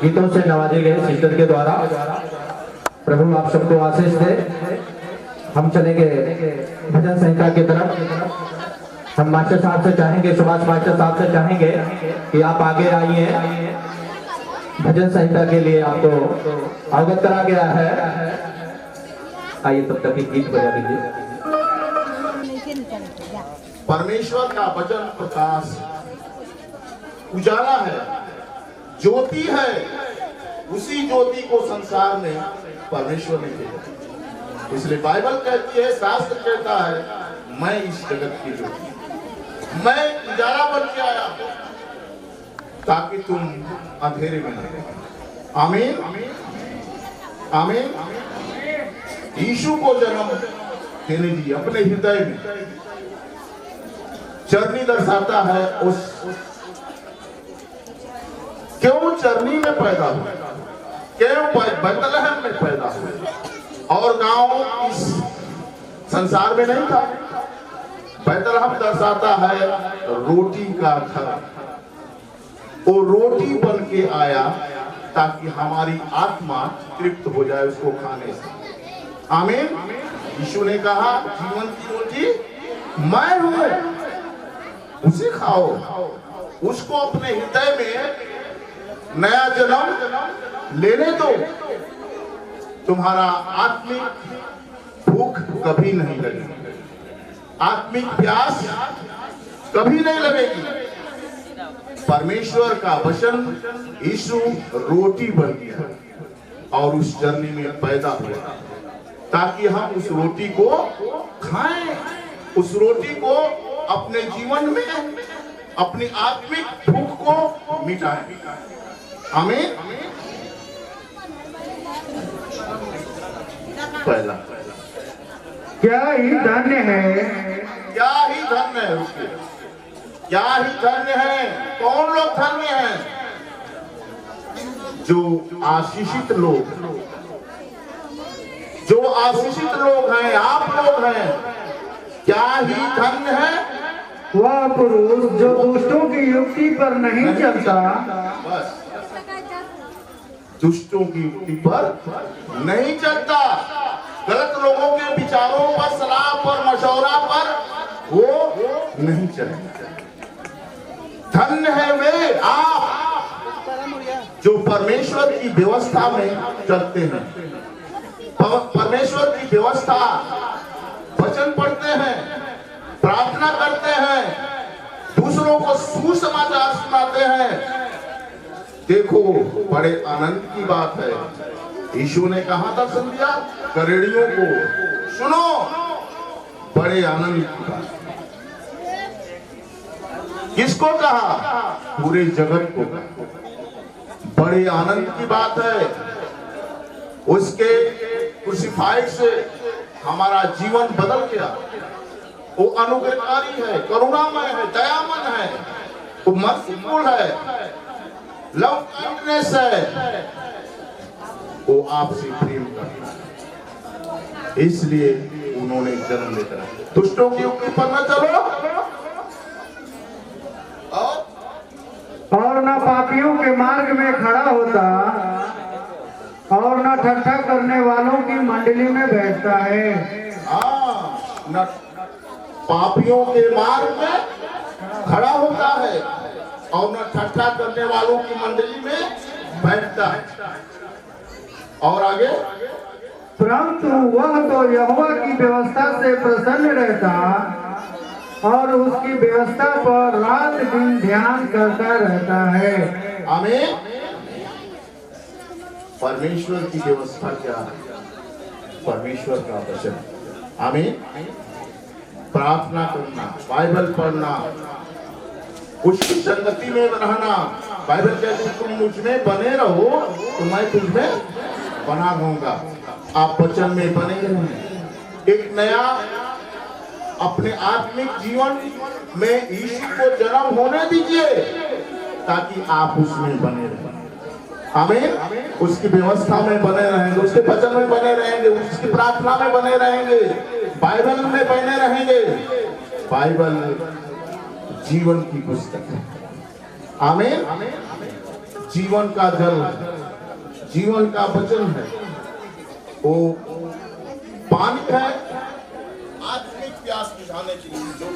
गीतों से नवाजे गए सिस्टर के द्वारा। प्रभु आप सबको आशीष दे। हम चलेंगे भजन संहिता की तरफ। हम मास्टर साहब से चाहेंगे, सुभाष मास्टर साहब से चाहेंगे कि आप आगे आइए। भजन संहिता के लिए आपको अवगत करा गया है। आइए तब तक एक गीत बजा दीजिए। परमेश्वर का वचन प्रकाश उजाला है, ज्योति है। उसी ज्योति को संसार में परमेश्वर ने भेजा। इसलिए बाइबल कहती है, शास्त्र कहता है, मैं इस जगत की ज्योति, मैं उजाला बन के आया ताकि तुम अंधेरे में न रहो। आमीन आमीन। यीशु को जन्म देने दिए अपने हृदय में। चरनी दर्शाता है उस क्यों चरनी में पैदा हुआ, क्यों बैतलहम में पैदा हुआ और गांव इस संसार में नहीं था। बैतलहम दर्शाता है रोटी का घर। वो रोटी बन के आया ताकि हमारी आत्मा तृप्त हो जाए उसको खाने से। आमीन। यीशु ने कहा, जीवन की रोटी मैं हूं, उसे खाओ। उसको अपने हृदय में नया जन्म लेने दो। तुम्हारा आत्मिक भूख कभी नहीं लगेगी, आत्मिक प्यास कभी नहीं लगेगी। परमेश्वर का वचन यीशु रोटी बन गया और उस जर्नी में पैदा हुआ ताकि हम उस रोटी को खाएं, उस रोटी को अपने जीवन में अपनी आत्मिक भूख को मिटाएं। आमीन। पहला क्या ही धन्य है, क्या ही धन्य है उसके, क्या ही धन्य है। कौन लोग धन्य हैं? जो आशीषित लोग, जो आशीषित लोग हैं, आप लोग हैं। क्या ही धन्य है वह पुरुष जो दुष्टों की युक्ति पर नहीं चलता। बस, दुष्टों की युक्ति पर नहीं चलता, गलत लोगों के विचारों पर, सलाह पर, मशवरा पर वो नहीं चलेगा। धन्य है वे आप जो परमेश्वर की व्यवस्था में चलते हैं, परमेश्वर की व्यवस्था, वचन पढ़ते हैं, प्रार्थना करते हैं, दूसरों को सुसमाचार सुनाते हैं। देखो, बड़े आनंद की बात है। यीशु ने कहा था, संध्या करेड़ियों को, सुनो, बड़े आनंद की बात। किसको कहा? पूरे जगत को कहा। बड़े आनंद की बात है। उसके क्रूसिफाइड से हमारा जीवन बदल गया। वो अनुग्रहकारी है, करुणामय है, दयामय है, वो मर्सीफुल है, लव काइंडनेस है। वो आपसे प्रेम करता है, इसलिए उन्होंने जन्म लेकर दुष्टों की युक्ति पर न चलो और न पापियों के मार्ग में खड़ा होता और न ठट्ठा करने वालों की मंडली में बैठता है। न पापियों के मार्ग में खड़ा होता है और न ठट्ठा करने वालों की मंडली में बैठता है। और आगे, परंतु वह तो यहोवा की व्यवस्था से प्रसन्न रहता और उसकी व्यवस्था पर रात दिन ध्यान करता रहता है। आमीन। परमेश्वर की व्यवस्था क्या है? परमेश्वर का वचन। आमीन। प्रार्थना करना, बाइबल पढ़ना, उसकी संगति में रहना। बाइबल कहती है, तुम मुझ में बने रहो तो मैं तुझ में बना रहूंगा। आप वचन में बने रहें। एक नया अपने आत्मिक जीवन में यीशु को जन्म होने दीजिए ताकि आप उसमें बने रहें। आमीन। उसकी व्यवस्था में बने रहेंगे, उसके वचन में बने रहेंगे, उसकी प्रार्थना में बने रहेंगे, बाइबल में बने रहेंगे। बाइबल जीवन की पुस्तक है। आमीन। जीवन का जल, जीवन का वचन है, वो पानी है आत्मिक प्यास बुझाने के लिए जो